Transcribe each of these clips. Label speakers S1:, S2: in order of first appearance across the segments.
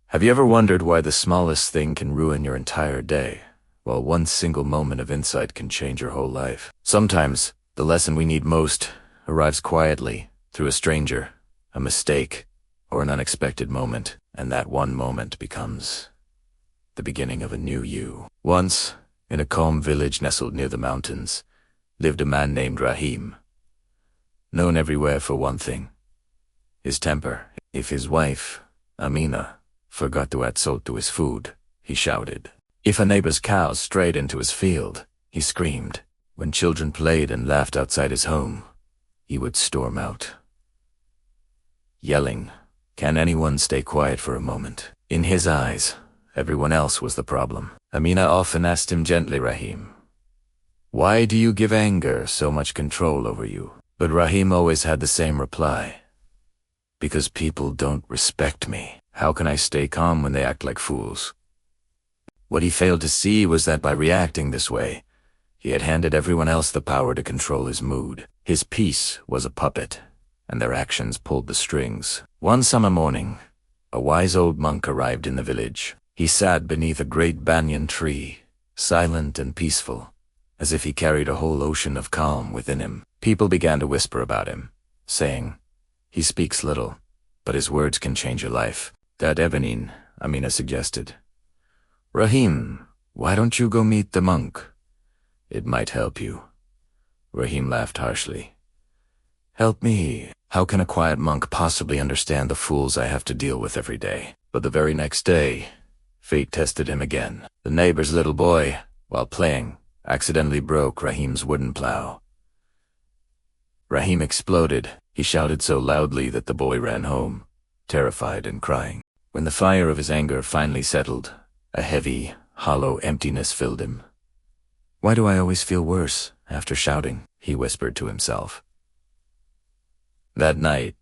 S1: Have you ever wondered why the smallest thing can ruin your entire day, while one single moment of insight can change your whole life? Sometimes, the lesson we need most arrives quietly, through a stranger, a mistake, or an unexpected moment, and that one moment becomes the beginning of a new you. Once, in a calm village nestled near the mountains, lived a man named Raheem. Known everywhere for one thing: his temper. If his wife, Amina, forgot to add salt to his food, he shouted. If a neighbor's cow strayed into his field, he screamed. When children played and laughed outside his home, he would storm out, yelling, "Can anyone stay quiet for a moment?" In his eyes, everyone else was the problem. Amina often asked him gently, "Raheem, why do you give anger so much control over you?" But Raheem always had the same reply: "Because people don't respect me. How can I stay calm when they act like fools?" What he failed to see was that by reacting this way, he had handed everyone else the power to control his mood. His peace was a puppet, and their actions pulled the strings. One summer morning, a wise old monk arrived in the village. He sat beneath a great banyan tree, silent and peaceful, as if he carried a whole ocean of calm within him. People began to whisper about him, saying, "He speaks little, but his words can change your life." That evening, Amina suggested, "Raheem, why don't you go meet the monk? It might help you." Raheem laughed harshly. "Help me? How can a quiet monk possibly understand the fools I have to deal with every day?" But the very next day, fate tested him again. The neighbor's little boy, while playing, accidentally broke Raheem's wooden plow. Raheem exploded. He shouted so loudly that the boy ran home, terrified and crying. When the fire of his anger finally settled, a heavy, hollow emptiness filled him. "Why do I always feel worse after shouting?" he whispered to himself. That night,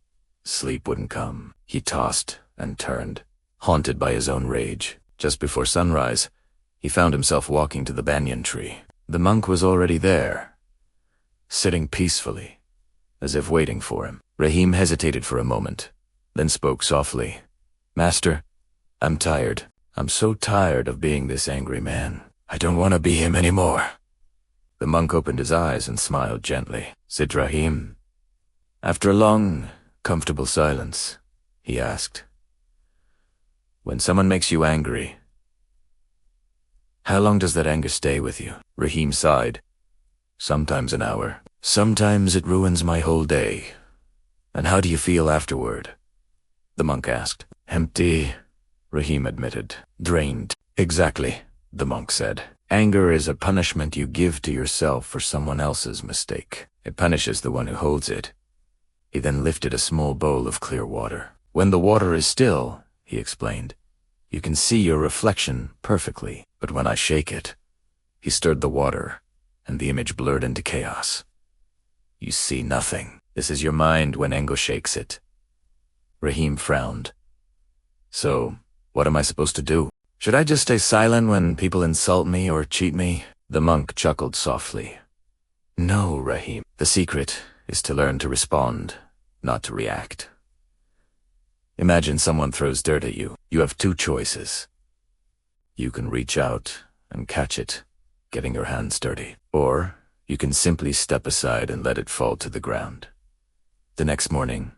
S1: sleep wouldn't come. He tossed and turned, haunted by his own rage. Just before sunrise, he found himself walking to the banyan tree. The monk was already there, sitting peacefully, as if waiting for him. Raheem hesitated for a moment, then spoke softly. "Master, I'm tired. I'm so tired of being this angry man. I don't want to be him anymore." The monk opened his eyes and smiled gently. "Sit, Raheem." After a long, comfortable silence, he asked, "When someone makes you angry, how long does that anger stay with you?" Raheem sighed. "Sometimes an hour. Sometimes it ruins my whole day." "And how do you feel afterward?" the monk asked. "Empty," Raheem admitted. "Drained." "Exactly," the monk said. "Anger is a punishment you give to yourself for someone else's mistake. It punishes the one who holds it." He then lifted a small bowl of clear water. "When the water is still," he explained, "you can see your reflection perfectly. But when I shake it," he stirred the water, and the image blurred into chaos. "You see nothing. This is your mind when anger shakes it." Raheem frowned. "So, what am I supposed to do? Should I just stay silent when people insult me or cheat me?" The monk chuckled softly. "No, Raheem. The secret is to learn to respond, not to react. Imagine someone throws dirt at you. You have two choices. You can reach out and catch it, getting your hands dirty, or you can simply step aside and let it fall to the ground." The next morning,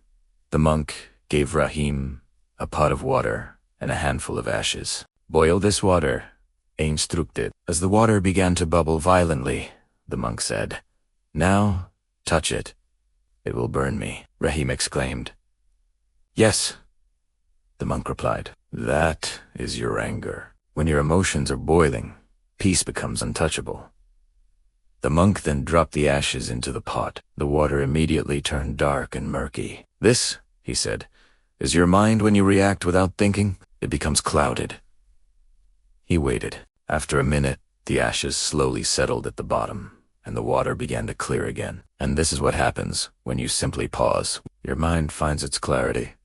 S1: the monk gave Raheem a pot of water and a handful of ashes. "Boil this water," instructed. As the water began to bubble violently, the monk said, "Now, touch it. It will burn me," Raheem exclaimed. "Yes," the monk replied. "That is your anger. When your emotions are boiling, peace becomes untouchable." The monk then dropped the ashes into the pot. The water immediately turned dark and murky. "This," he said, "is your mind when you react without thinking. It becomes clouded." He waited. After a minute, the ashes slowly settled at the bottom, and the water began to clear again. And this is what happens when you simply pause. Your mind finds its clarity.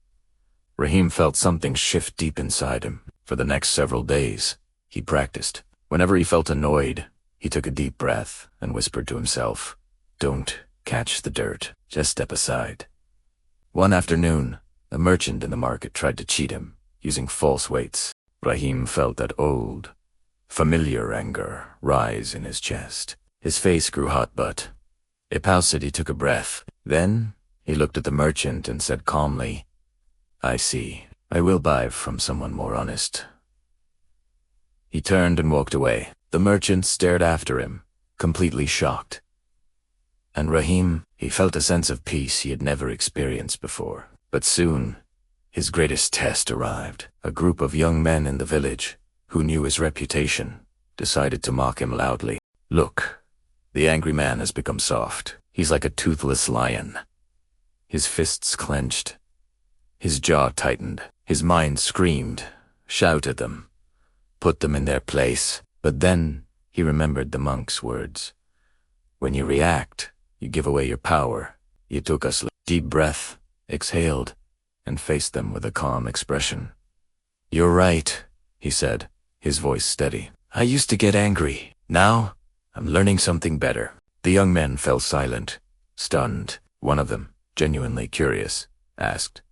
S1: Raheem felt something shift deep inside him. For the next several days, he practiced. Whenever he felt annoyed, he took a deep breath and whispered to himself, "Don't catch the dirt. Just step aside." One afternoon, a merchant in the market tried to cheat him. using false weights. Raheem felt that old, familiar anger rise in his chest. His face grew hot, but he paused. He took a breath. Then he looked at the merchant and said calmly, "I see. I will buy from someone more honest." He turned and walked away. The merchant stared after him, completely shocked. And Raheem, he felt a sense of peace he had never experienced before. But soon, his greatest test arrived. A group of young men in the village, who knew his reputation, decided to mock him loudly. "Look, the angry man has become soft. He's like a toothless lion." His fists clenched. His jaw tightened. His mind screamed, "Shout at them. Put them in their place." But then he remembered the monk's words. "When you react, you give away your power." He took a deep breath, exhaled, and faced them with a calm expression. "You're right," he said, his voice steady. "I used to get angry. Now, I'm learning something better." The young men fell silent, stunned. One of them, genuinely curious, asked,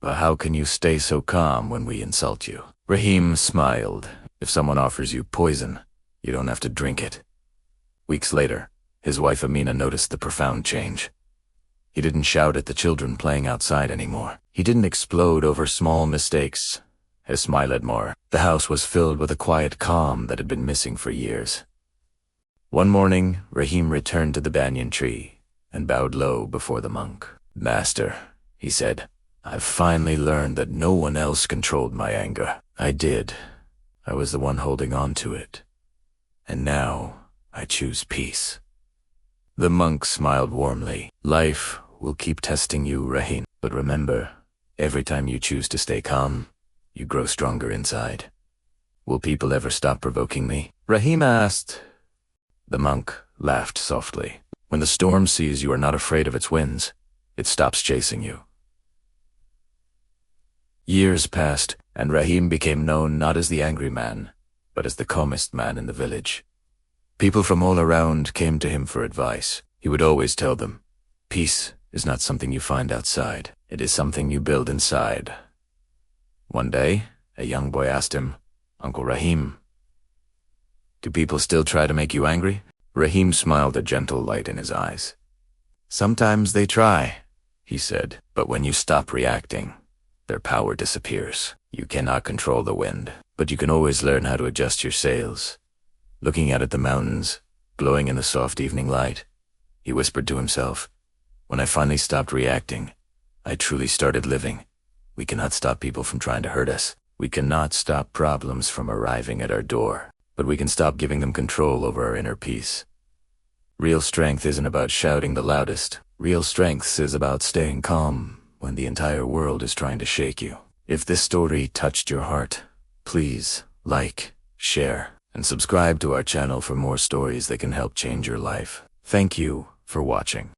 S1: "But how can you stay so calm when we insult you?" Raheem smiled. "If someone offers you poison, you don't have to drink it." Weeks later, his wife Amina noticed the profound change. He didn't shout at the children playing outside anymore. He didn't explode over small mistakes. His smile had more. The house was filled with a quiet calm that had been missing for years. One morning, Raheem returned to the banyan tree and bowed low before the monk. "Master," he said, "I've finally learned that no one else controlled my anger. I did. I was the one holding on to it. And now I choose peace." The monk smiled warmly. "Life will keep testing you, Raheem. But remember, every time you choose to stay calm, you grow stronger inside." "Will people ever stop provoking me?" Raheem asked. The monk laughed softly. "When the storm sees you are not afraid of its winds, it stops chasing you." Years passed, and Raheem became known not as the angry man, but as the calmest man in the village. People from all around came to him for advice. He would always tell them, "Peace is not something you find outside. It is something you build inside." One day, a young boy asked him, "Uncle Raheem, do people still try to make you angry?" Raheem smiled, a gentle light in his eyes. "Sometimes they try," he said, "but when you stop reacting, their power disappears. You cannot control the wind, but you can always learn how to adjust your sails." Looking out at the mountains, glowing in the soft evening light, he whispered to himself, "When I finally stopped reacting, I truly started living. We cannot stop people from trying to hurt us. We cannot stop problems from arriving at our door, but we can stop giving them control over our inner peace." Real strength isn't about shouting the loudest. Real strength is about staying calm when the entire world is trying to shake you. If this story touched your heart, please like, share, and subscribe to our channel for more stories that can help change your life. Thank you for watching.